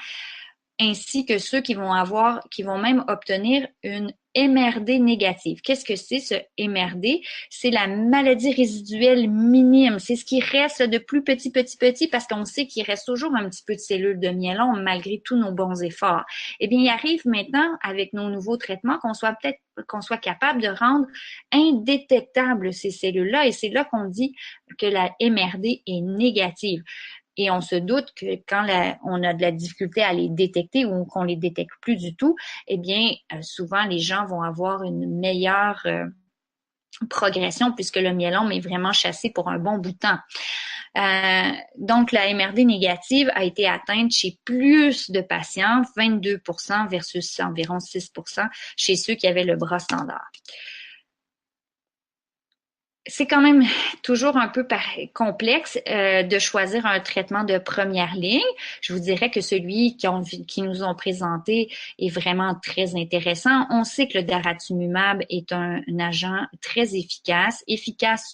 ainsi que ceux qui vont même obtenir une MRD négative. Qu'est-ce que c'est ce MRD? C'est la maladie résiduelle minime. C'est ce qui reste de plus petit parce qu'on sait qu'il reste toujours un petit peu de cellules de myélome malgré tous nos bons efforts. Eh bien, il arrive maintenant avec nos nouveaux traitements qu'on soit capable de rendre indétectables ces cellules-là et c'est là qu'on dit que la MRD est négative. Et on se doute que quand on a de la difficulté à les détecter ou qu'on les détecte plus du tout, eh bien, souvent, les gens vont avoir une meilleure progression puisque le myélome est vraiment chassé pour un bon bout de temps. Donc, la MRD négative a été atteinte chez plus de patients, 22% versus environ 6% chez ceux qui avaient le bras standard. C'est quand même toujours un peu complexe de choisir un traitement de première ligne. Je vous dirais que celui qui nous ont présenté est vraiment très intéressant. On sait que le daratumumab est un agent très efficace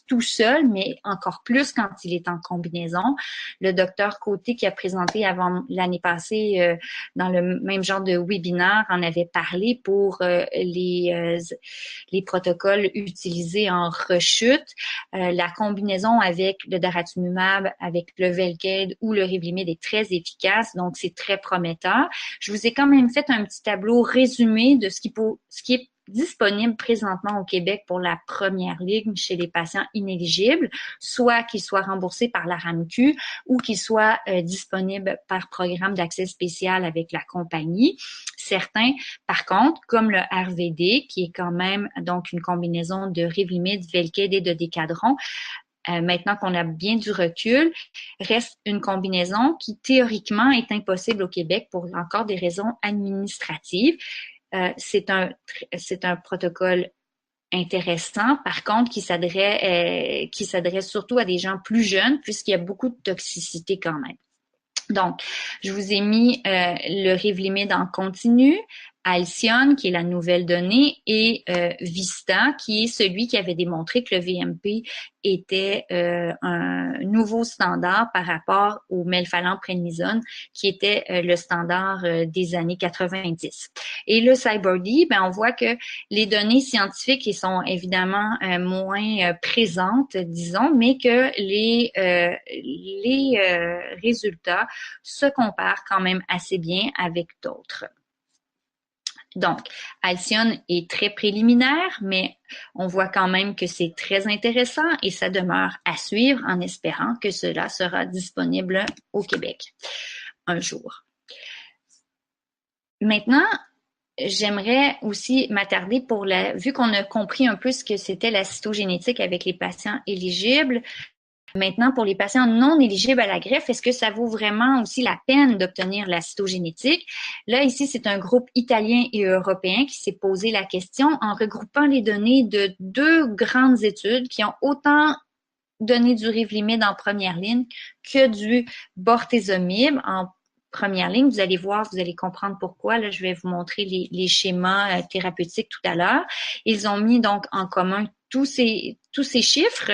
tout seul, mais encore plus quand il est en combinaison. Le docteur Côté qui a présenté avant l'année passée dans le même genre de webinaire en avait parlé pour les protocoles utilisés en rechute. La combinaison avec le daratumumab, avec le Velcade ou le Revlimid est très efficace, donc c'est très prometteur. Je vous ai quand même fait un petit tableau résumé de ce qui est disponible présentement au Québec pour la première ligne chez les patients inéligibles, soit qu'ils soient remboursés par la RAMQ ou qu'ils soient disponibles par programme d'accès spécial avec la compagnie. Certains, par contre, comme le RVD, qui est quand même donc une combinaison de Revlimid, Velcade et de Decadron, maintenant qu'on a bien du recul, reste une combinaison qui théoriquement est impossible au Québec pour encore des raisons administratives. c'est un protocole intéressant, par contre, qui s'adresse surtout à des gens plus jeunes, puisqu'il y a beaucoup de toxicité quand même. Donc, je vous ai mis le Revlimid en continu, Halcyon, qui est la nouvelle donnée, et Vista, qui est celui qui avait démontré que le VMP était un nouveau standard par rapport au melphalan-prednisone, qui était le standard des années 90. Et le CyBorD, on voit que les données scientifiques sont évidemment moins présentes, disons, mais que les résultats se comparent quand même assez bien avec d'autres. Donc, Halcyon est très préliminaire, mais on voit quand même que c'est très intéressant et ça demeure à suivre en espérant que cela sera disponible au Québec un jour. Maintenant, j'aimerais aussi m'attarder vu qu'on a compris un peu ce que c'était la cytogénétique avec les patients éligibles. Maintenant, pour les patients non éligibles à la greffe, est-ce que ça vaut vraiment aussi la peine d'obtenir la cytogénétique? Là, ici, c'est un groupe italien et européen qui s'est posé la question en regroupant les données de 2 grandes études qui ont autant donné du Revlimid en première ligne que du bortezomib en première ligne. Vous allez voir, vous allez comprendre pourquoi. Là, je vais vous montrer les schémas thérapeutiques tout à l'heure. Ils ont mis donc en commun tous ces chiffres,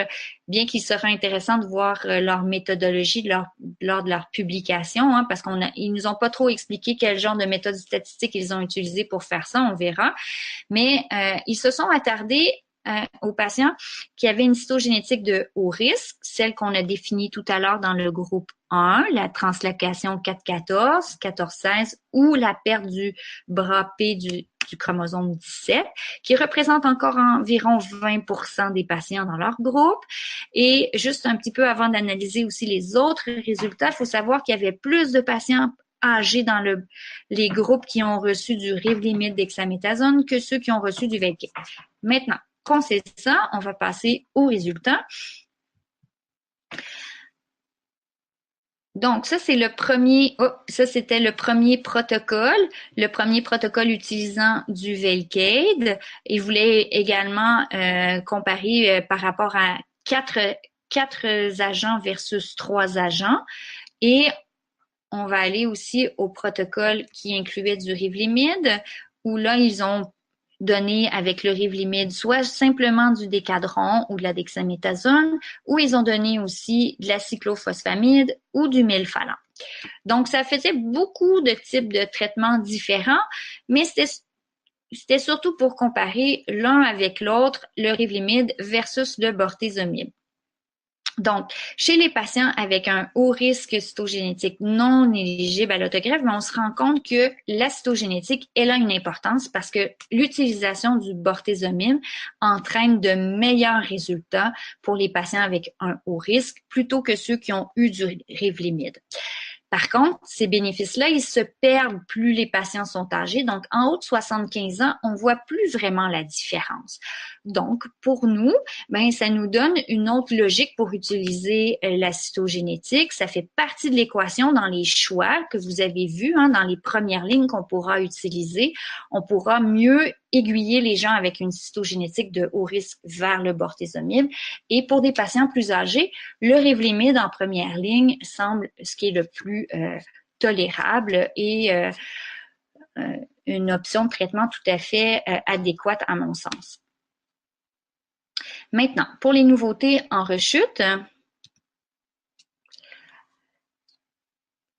bien qu'il sera intéressant de voir leur méthodologie lors de leur publication, parce ils nous ont pas trop expliqué quel genre de méthode statistique ils ont utilisé pour faire ça, on verra. Mais ils se sont attardés aux patients qui avaient une cytogénétique de haut risque, celle qu'on a définie tout à l'heure dans le groupe 1, la translocation 4-14, 14-16 ou la perte du bras P du chromosome 17, qui représente encore environ 20% des patients dans leur groupe. Et juste un petit peu avant d'analyser aussi les autres résultats, il faut savoir qu'il y avait plus de patients âgés dans les groupes qui ont reçu du Revlimid dexaméthasone que ceux qui ont reçu du Velcade. Maintenant, qu'on sait ça, on va passer aux résultats. Donc, ça, c'est c'était le premier protocole utilisant du Velcade. Il voulait également comparer par rapport à quatre agents versus 3 agents. Et on va aller aussi au protocole qui incluait du Revlimid, où là, ils ont donné avec le Revlimid soit simplement du décadron ou de la dexaméthasone, ou ils ont donné aussi de la cyclophosphamide ou du melphalan. Donc, ça faisait beaucoup de types de traitements différents, mais c'était surtout pour comparer l'un avec l'autre, le Revlimid versus le bortezomib. Donc, chez les patients avec un haut risque cytogénétique non éligible à l'autogreffe, on se rend compte que la cytogénétique, elle a une importance parce que l'utilisation du bortezomib entraîne de meilleurs résultats pour les patients avec un haut risque plutôt que ceux qui ont eu du Revlimid. Par contre, ces bénéfices-là, ils se perdent plus les patients sont âgés. Donc, en haut de 75 ans, on voit plus vraiment la différence. Donc, pour nous, ça nous donne une autre logique pour utiliser la cytogénétique. Ça fait partie de l'équation dans les choix que vous avez vus, dans les premières lignes qu'on pourra utiliser. On pourra mieux aiguiller les gens avec une cytogénétique de haut risque vers le bortezomib. Et pour des patients plus âgés, le Revlimid en première ligne semble ce qui est le plus tolérable et une option de traitement tout à fait adéquate à mon sens. Maintenant, pour les nouveautés en rechute,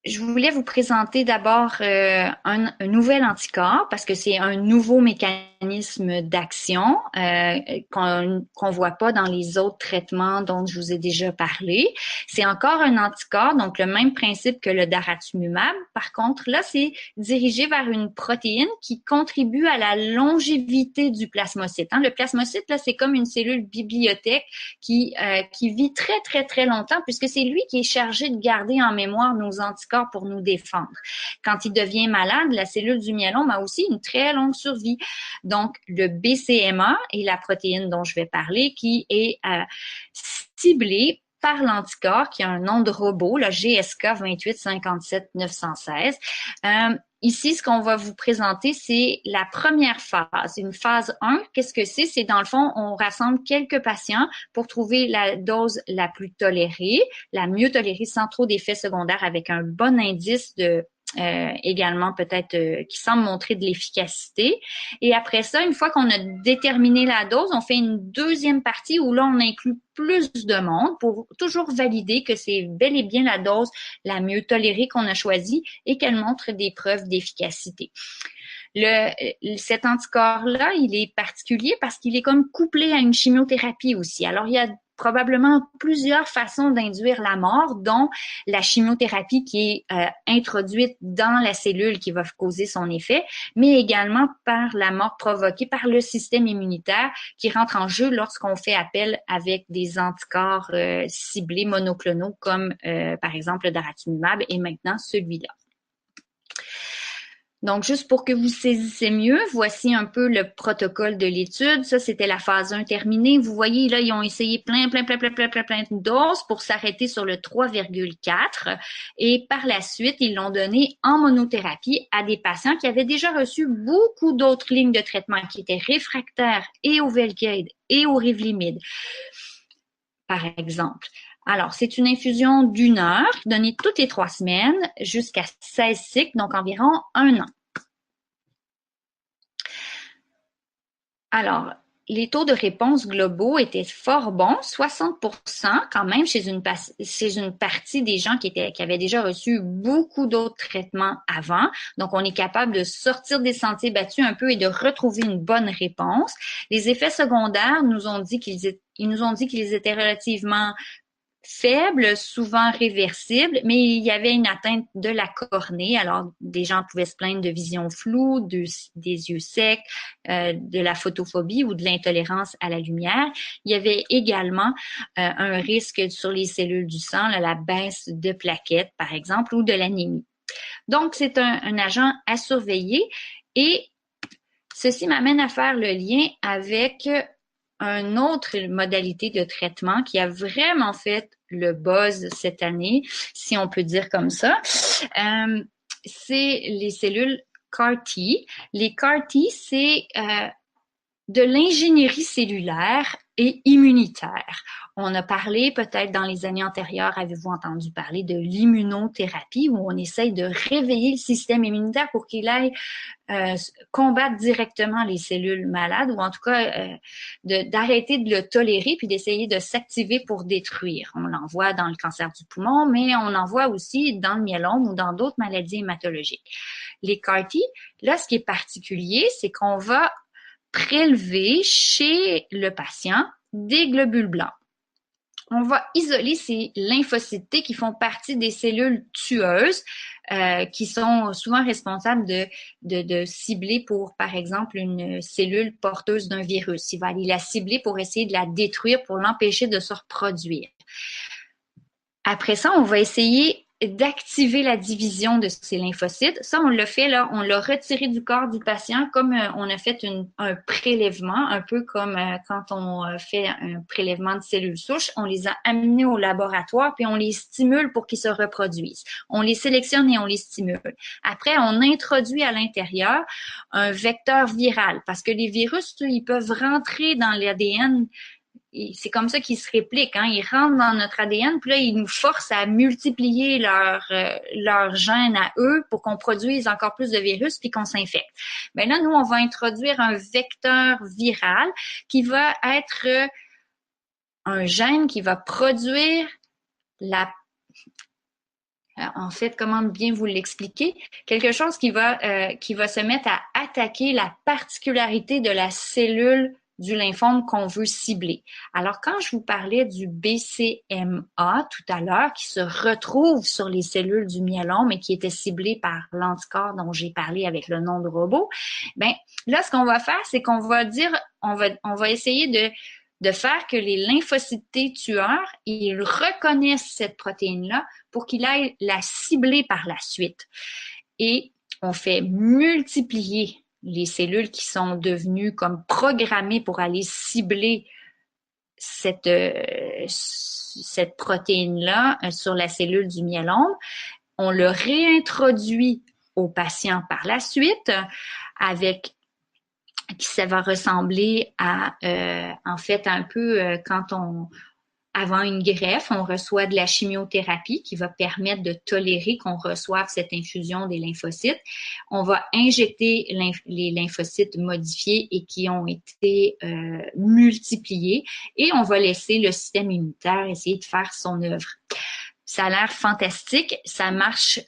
je voulais vous présenter d'abord un nouvel anticorps parce que c'est un nouveau mécanisme d'action qu'on voit pas dans les autres traitements dont je vous ai déjà parlé. C'est encore un anticorps, donc le même principe que le daratumumab. Par contre, là, c'est dirigé vers une protéine qui contribue à la longévité du plasmocyte. Le plasmocyte, là, c'est comme une cellule bibliothèque qui vit très, très, très longtemps puisque c'est lui qui est chargé de garder en mémoire nos anticorps pour nous défendre. Quand il devient malade, la cellule du myélome a aussi une très longue survie. Donc, le BCMA est la protéine dont je vais parler qui est ciblée par l'anticorps qui a un nom de robot, le GSK 2857916. Ici, ce qu'on va vous présenter, c'est la première phase. Une phase 1, qu'est-ce que c'est? C'est dans le fond, on rassemble quelques patients pour trouver la dose la plus tolérée, la mieux tolérée sans trop d'effets secondaires avec un bon indice de également peut-être qui semble montrer de l'efficacité. Et après ça, une fois qu'on a déterminé la dose, on fait une deuxième partie où là, on inclut plus de monde pour toujours valider que c'est bel et bien la dose la mieux tolérée qu'on a choisie et qu'elle montre des preuves d'efficacité. Cet anticorps-là, il est particulier parce qu'il est comme couplé à une chimiothérapie aussi. Alors, il y a probablement plusieurs façons d'induire la mort, dont la chimiothérapie qui est introduite dans la cellule qui va causer son effet, mais également par la mort provoquée par le système immunitaire qui rentre en jeu lorsqu'on fait appel avec des anticorps ciblés monoclonaux comme par exemple le daratumumab et maintenant celui-là. Donc, juste pour que vous saisissiez mieux, voici un peu le protocole de l'étude. Ça, c'était la phase 1 terminée. Vous voyez, là, ils ont essayé plein de doses pour s'arrêter sur le 3,4. Et par la suite, ils l'ont donné en monothérapie à des patients qui avaient déjà reçu beaucoup d'autres lignes de traitement, qui étaient réfractaires et au Velcade et au Revlimid, par exemple. Alors, c'est une infusion d'1 heure, donnée toutes les 3 semaines, jusqu'à 16 cycles, donc environ 1 an. Alors, les taux de réponse globaux étaient fort bons, 60% quand même chez une partie des gens qui avaient déjà reçu beaucoup d'autres traitements avant. Donc, on est capable de sortir des sentiers battus un peu et de retrouver une bonne réponse. Les effets secondaires nous ont dit qu'ils étaient relativement faible, souvent réversible, mais il y avait une atteinte de la cornée. Alors, des gens pouvaient se plaindre de vision floue, des yeux secs, de la photophobie ou de l'intolérance à la lumière. Il y avait également un risque sur les cellules du sang, là, la baisse de plaquettes, par exemple, ou de l'anémie. Donc, c'est un agent à surveiller et ceci m'amène à faire le lien avec une autre modalité de traitement qui a vraiment fait le buzz cette année, si on peut dire comme ça. C'est les cellules CAR-T. Les CAR-T, c'est de l'ingénierie cellulaire et immunitaire. On a parlé peut-être dans les années antérieures, avez-vous entendu parler de l'immunothérapie où on essaye de réveiller le système immunitaire pour qu'il aille combattre directement les cellules malades ou en tout cas d'arrêter de le tolérer puis d'essayer de s'activer pour détruire. On l'en voit dans le cancer du poumon, mais on en voit aussi dans le myélome ou dans d'autres maladies hématologiques. Les CAR-T, là, ce qui est particulier, c'est qu'on va prélever chez le patient des globules blancs. On va isoler ces lymphocytes T qui font partie des cellules tueuses qui sont souvent responsables de cibler pour, par exemple, une cellule porteuse d'un virus. Il va aller la cibler pour essayer de la détruire, pour l'empêcher de se reproduire. Après ça, on va essayer d'activer la division de ces lymphocytes. Ça, on l'a fait là, on l'a retiré du corps du patient comme on a fait un prélèvement, un peu comme quand on fait un prélèvement de cellules souches. On les a amenés au laboratoire puis on les stimule pour qu'ils se reproduisent. On les sélectionne et on les stimule. Après, on introduit à l'intérieur un vecteur viral parce que les virus, ils peuvent rentrer dans l'ADN. C'est comme ça qu'ils se répliquent, hein. Ils rentrent dans notre ADN, puis là, ils nous forcent à multiplier leurs gènes à eux pour qu'on produise encore plus de virus puis qu'on s'infecte. Mais là, nous, on va introduire un vecteur viral qui va être un gène qui va produire en fait, comment bien vous l'expliquer? Quelque chose qui va se mettre à attaquer la particularité de la cellule du lymphome qu'on veut cibler. Alors, quand je vous parlais du BCMA tout à l'heure, qui se retrouve sur les cellules du myélome et qui était ciblé par l'anticorps dont j'ai parlé avec le nom de robot, ben là, ce qu'on va faire, c'est qu'on va dire, on va essayer de faire que les lymphocytes T tueurs, ils reconnaissent cette protéine-là pour qu'ils aillent la cibler par la suite. Et on fait multiplier les cellules qui sont devenues comme programmées pour aller cibler cette protéine-là sur la cellule du myélome. On le réintroduit au patient par la suite avec ça va ressembler à en fait un peu quand avant une greffe, on reçoit de la chimiothérapie qui va permettre de tolérer qu'on reçoive cette infusion des lymphocytes. On va injecter les lymphocytes modifiés et qui ont été multipliés et on va laisser le système immunitaire essayer de faire son œuvre. Ça a l'air fantastique, ça marche,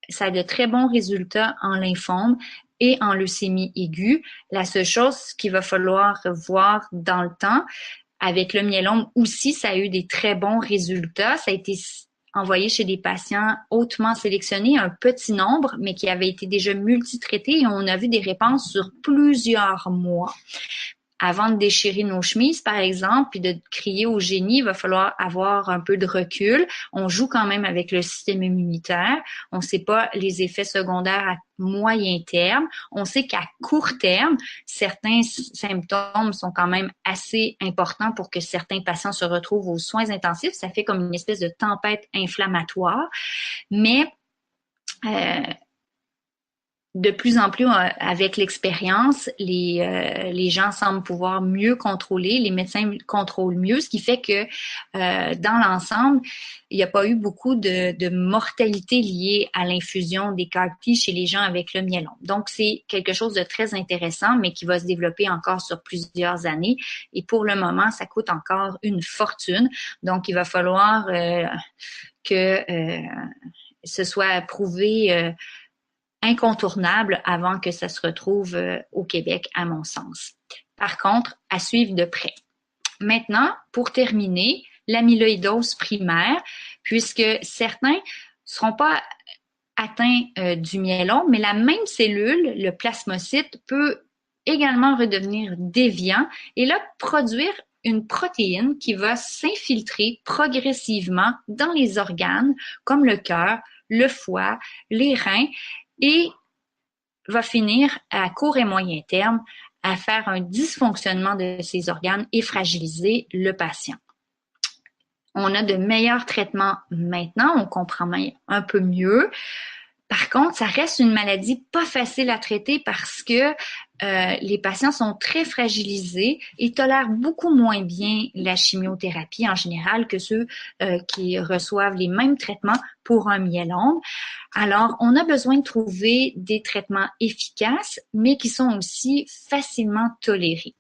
ça a de très bons résultats en lymphome et en leucémie aiguë. La seule chose qu'il va falloir voir dans le temps, avec le myélome aussi, ça a eu des très bons résultats. Ça a été envoyé chez des patients hautement sélectionnés, un petit nombre, mais qui avaient été déjà multitraités et on a vu des réponses sur plusieurs mois. Avant de déchirer nos chemises, par exemple, puis de crier au génie, il va falloir avoir un peu de recul. On joue quand même avec le système immunitaire. On ne sait pas les effets secondaires à moyen terme. On sait qu'à court terme, certains symptômes sont quand même assez importants pour que certains patients se retrouvent aux soins intensifs. Ça fait comme une espèce de tempête inflammatoire. Mais de plus en plus, avec l'expérience, les gens semblent pouvoir mieux contrôler, les médecins contrôlent mieux, ce qui fait que dans l'ensemble, il n'y a pas eu beaucoup de mortalité liée à l'infusion des CAR-T chez les gens avec le myélome. Donc, c'est quelque chose de très intéressant, mais qui va se développer encore sur plusieurs années. Et pour le moment, ça coûte encore une fortune. Donc, il va falloir que ce soit approuvé incontournable avant que ça se retrouve au Québec, à mon sens. Par contre, à suivre de près. Maintenant, pour terminer, l'amyloïdose primaire, puisque certains ne seront pas atteints du myélome, mais la même cellule, le plasmocyte, peut également redevenir déviant et là produire une protéine qui va s'infiltrer progressivement dans les organes comme le cœur, le foie, les reins, et va finir à court et moyen terme à faire un dysfonctionnement de ces organes et fragiliser le patient. On a de meilleurs traitements maintenant, on comprend un peu mieux. Par contre, ça reste une maladie pas facile à traiter parce que les patients sont très fragilisés et tolèrent beaucoup moins bien la chimiothérapie en général que ceux qui reçoivent les mêmes traitements pour un myélome. Alors, on a besoin de trouver des traitements efficaces, mais qui sont aussi facilement tolérés.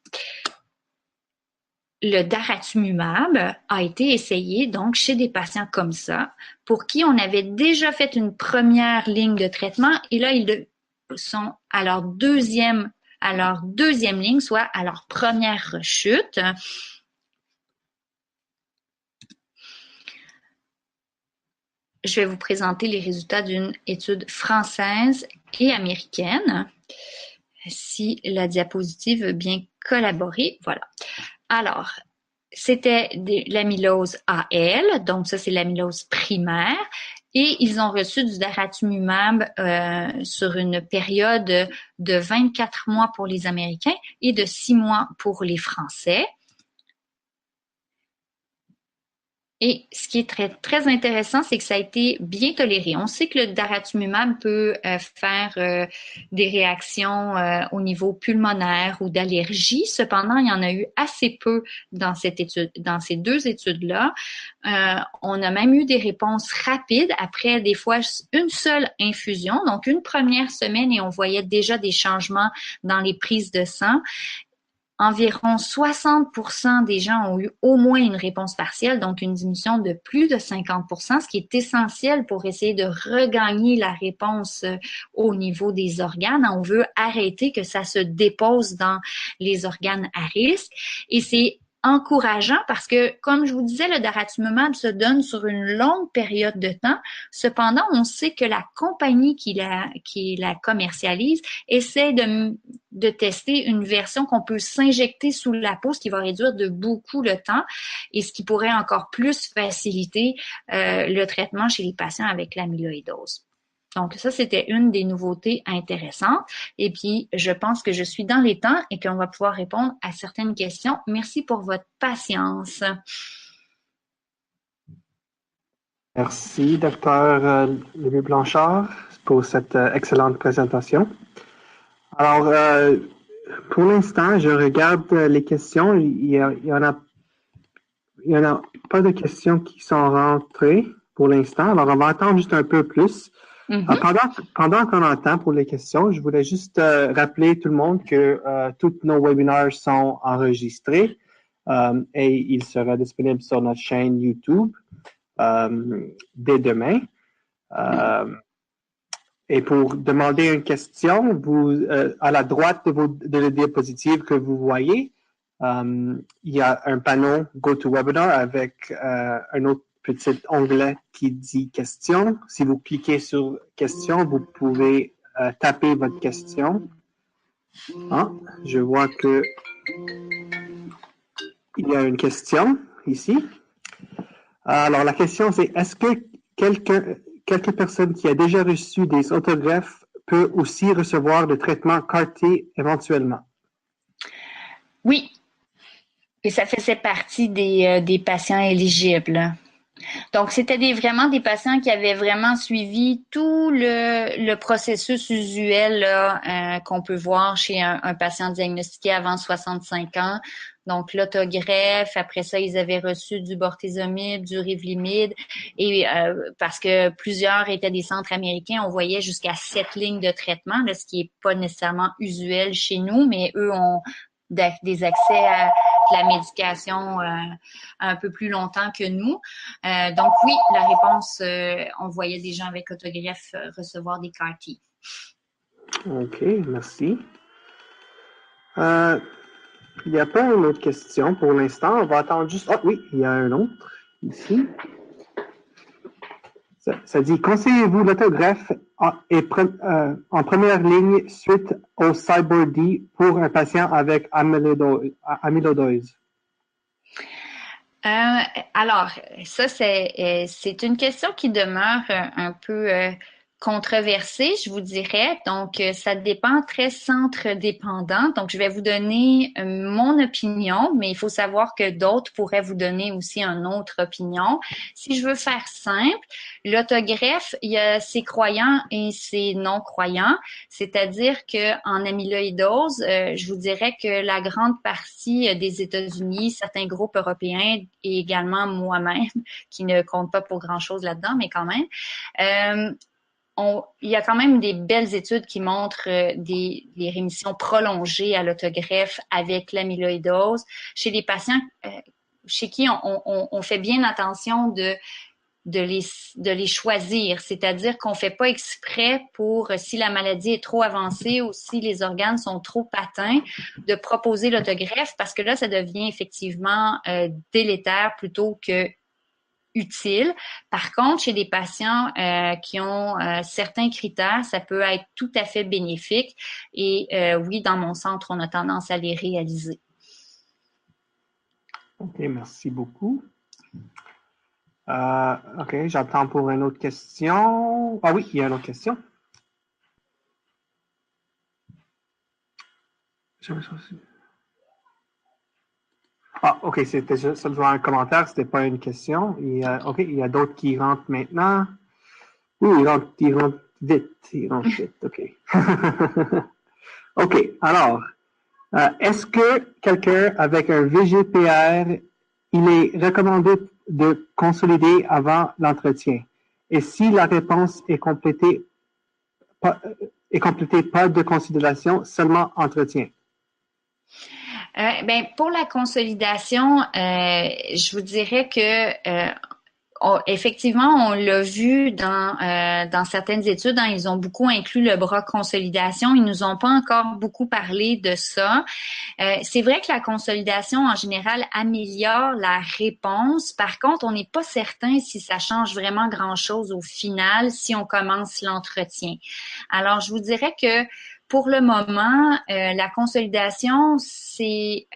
Le daratumumab a été essayé donc chez des patients comme ça, pour qui on avait déjà fait une première ligne de traitement et là ils sont à leur deuxième ligne, soit à leur première rechute. Je vais vous présenter les résultats d'une étude française et américaine. Si la diapositive veut bien collaborer, voilà. Alors, c'était l'amylose AL, donc ça c'est l'amylose primaire, et ils ont reçu du daratumumab sur une période de 24 mois pour les Américains et de 6 mois pour les Français. Et ce qui est très, très intéressant, c'est que ça a été bien toléré. On sait que le daratumumab peut faire des réactions au niveau pulmonaire ou d'allergie. Cependant, il y en a eu assez peu dans cette étude, dans ces deux études-là. On a même eu des réponses rapides après des fois une seule infusion, donc une première semaine, et on voyait déjà des changements dans les prises de sang. Environ 60% des gens ont eu au moins une réponse partielle, donc une diminution de plus de 50%, ce qui est essentiel pour essayer de regagner la réponse au niveau des organes. On veut arrêter que ça se dépose dans les organes à risque. Et c'est encourageant parce que, comme je vous disais, le daratumumab se donne sur une longue période de temps. Cependant, on sait que la compagnie qui la commercialise essaie de tester une version qu'on peut s'injecter sous la peau, ce qui va réduire de beaucoup le temps et ce qui pourrait encore plus faciliter le traitement chez les patients avec l'amyloïdose. Donc, ça, c'était une des nouveautés intéressantes. Et puis, je pense que je suis dans les temps et qu'on va pouvoir répondre à certaines questions. Merci pour votre patience.
Merci, Dr. Lévy-Blanchard, pour cette excellente présentation. Alors, pour l'instant, je regarde les questions. Il y en a pas de questions qui sont rentrées pour l'instant. Alors, on va attendre juste un peu plus. Pendant qu'on attend pour les questions, je voulais juste rappeler tout le monde que tous nos webinaires sont enregistrés et ils seront disponibles sur notre chaîne YouTube dès demain. Et pour demander une question, vous à la droite de la diapositive que vous voyez, il y a un panneau GoToWebinar avec un autre petit onglet qui dit question. Si vous cliquez sur question, vous pouvez taper votre question. Ah, je vois que il y a une question ici. Alors, la question, c'est est-ce que quelques personnes qui a déjà reçu des autogreffes peut aussi recevoir le traitement CAR-T éventuellement?
Oui, et ça faisait partie des patients éligibles. Donc, c'était vraiment des patients qui avaient vraiment suivi tout le processus usuel là, qu'on peut voir chez un patient diagnostiqué avant 65 ans. Donc, l'autogreffe, après ça, ils avaient reçu du bortezomib, du Revlimid, et parce que plusieurs étaient des centres américains, on voyait jusqu'à 7 lignes de traitement, là, ce qui est pas nécessairement usuel chez nous, mais eux ont des accès à de la médication un peu plus longtemps que nous. Donc oui, la réponse, on voyait des gens avec autogreffe recevoir des CAR-T.
OK, merci. Il n'y a pas une autre question pour l'instant. On va attendre juste... Ah oui, il y a un autre ici. Ça dit, conseillez-vous l'autogreffe en première ligne suite au CyBorD pour un patient avec amyloïdose?
Alors, ça, c'est une question qui demeure un peu controversée, je vous dirais. Donc, ça dépend très centre dépendant. Donc, je vais vous donner mon opinion, mais il faut savoir que d'autres pourraient vous donner aussi une autre opinion. Si je veux faire simple, l'autogreffe, il y a ses croyants et ses non-croyants. C'est-à-dire que en amyloïdose, je vous dirais que la grande partie des États-Unis, certains groupes européens et également moi-même, qui ne compte pas pour grand-chose là-dedans, mais quand même, il y a quand même des belles études qui montrent des rémissions prolongées à l'autogreffe avec l'amyloïdose chez des patients chez qui on fait bien attention de les choisir, c'est-à-dire qu'on fait pas exprès pour, si la maladie est trop avancée ou si les organes sont trop atteints, de proposer l'autogreffe parce que là, ça devient effectivement délétère plutôt que utile. Par contre, chez des patients qui ont certains critères, ça peut être tout à fait bénéfique et oui, dans mon centre, on a tendance à les réaliser.
OK, merci beaucoup. OK, j'attends pour une autre question. Ah oui, il y a une autre question. Ah, OK, c'était seulement un commentaire, c'était pas une question. OK, il y a d'autres qui rentrent maintenant. Oui, ils rentrent vite, OK. OK, alors, est-ce que quelqu'un avec un VGPR, il est recommandé de consolider avant l'entretien? Et si la réponse est complétée, pas de considération, seulement entretien?
Ben, pour la consolidation, je vous dirais que effectivement, on l'a vu dans certaines études, hein, ils ont beaucoup inclus le bras consolidation. Ils nous ont pas encore beaucoup parlé de ça. C'est vrai que la consolidation, en général, améliore la réponse. Par contre, on n'est pas certain si ça change vraiment grand-chose au final si on commence l'entretien. Alors, je vous dirais que pour le moment, la consolidation, c'est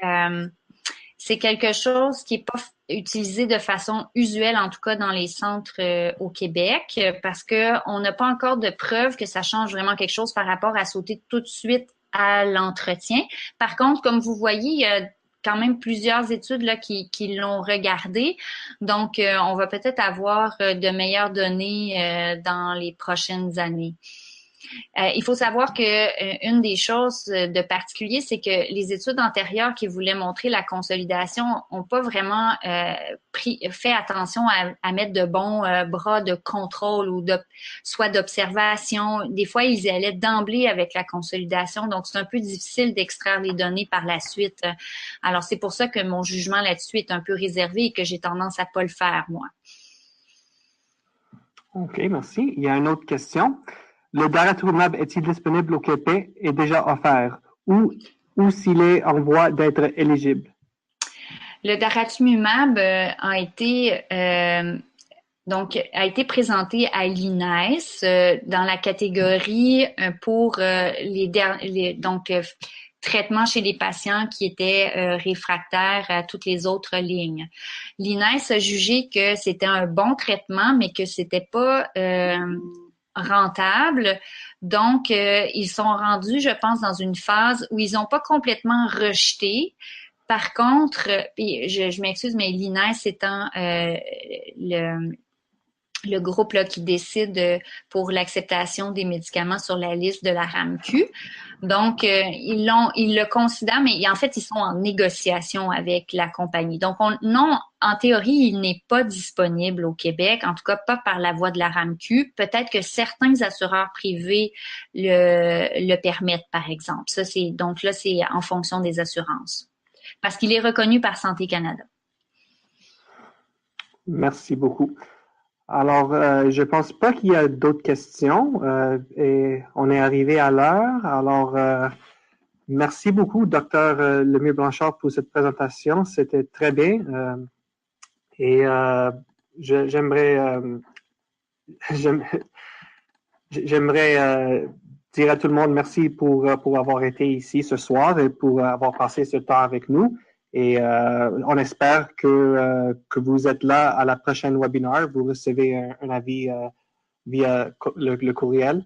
c'est quelque chose qui est pas utilisé de façon usuelle, en tout cas dans les centres au Québec, parce que on n'a pas encore de preuve que ça change vraiment quelque chose par rapport à sauter tout de suite à l'entretien. Par contre, comme vous voyez, il y a quand même plusieurs études là qui l'ont regardé. Donc, on va peut-être avoir de meilleures données dans les prochaines années. Il faut savoir que une des choses de particulier, c'est que les études antérieures qui voulaient montrer la consolidation n'ont pas vraiment fait attention à mettre de bons bras de contrôle ou soit d'observation. Des fois, ils allaient d'emblée avec la consolidation, donc c'est un peu difficile d'extraire les données par la suite. Alors, c'est pour ça que mon jugement là-dessus est un peu réservé et que j'ai tendance à pas le faire, moi.
OK, merci. Il y a une autre question. Le daratumumab est-il disponible au Québec et déjà offert ou s'il est en voie d'être éligible?
Le daratumumab a été présenté à l'INES dans la catégorie pour traitement chez les patients qui étaient réfractaires à toutes les autres lignes. L'INES a jugé que c'était un bon traitement, mais que c'était pas rentable. Donc, ils sont rendus, je pense, dans une phase où ils n'ont pas complètement rejeté. Par contre, je m'excuse, mais l'INES étant le groupe là, qui décide pour l'acceptation des médicaments sur la liste de la RAMQ. Donc, ils le considèrent, mais en fait, ils sont en négociation avec la compagnie. Donc, non, en théorie, il n'est pas disponible au Québec, en tout cas pas par la voie de la RAMQ. Peut-être que certains assureurs privés le permettent, par exemple. Donc là, c'est en fonction des assurances. Parce qu'il est reconnu par Santé Canada.
Merci beaucoup. Alors, je pense pas qu'il y a d'autres questions et on est arrivé à l'heure. Alors, merci beaucoup, Dr. Lemieux-Blanchard, pour cette présentation. C'était très bien. J'aimerais dire à tout le monde merci pour avoir été ici ce soir et pour avoir passé ce temps avec nous. Et on espère que vous êtes là à la prochaine webinaire. Vous recevez un avis via le courriel.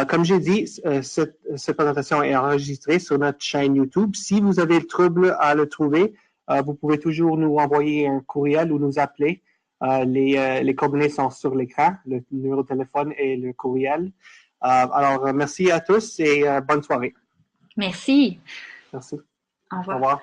Comme j'ai dit, cette présentation est enregistrée sur notre chaîne YouTube. Si vous avez le trouble à le trouver, vous pouvez toujours nous envoyer un courriel ou nous appeler. Les coordonnées sont sur l'écran, le numéro de téléphone et le courriel. Alors, merci à tous et bonne soirée.
Merci.
Merci.
Au revoir.
Au revoir.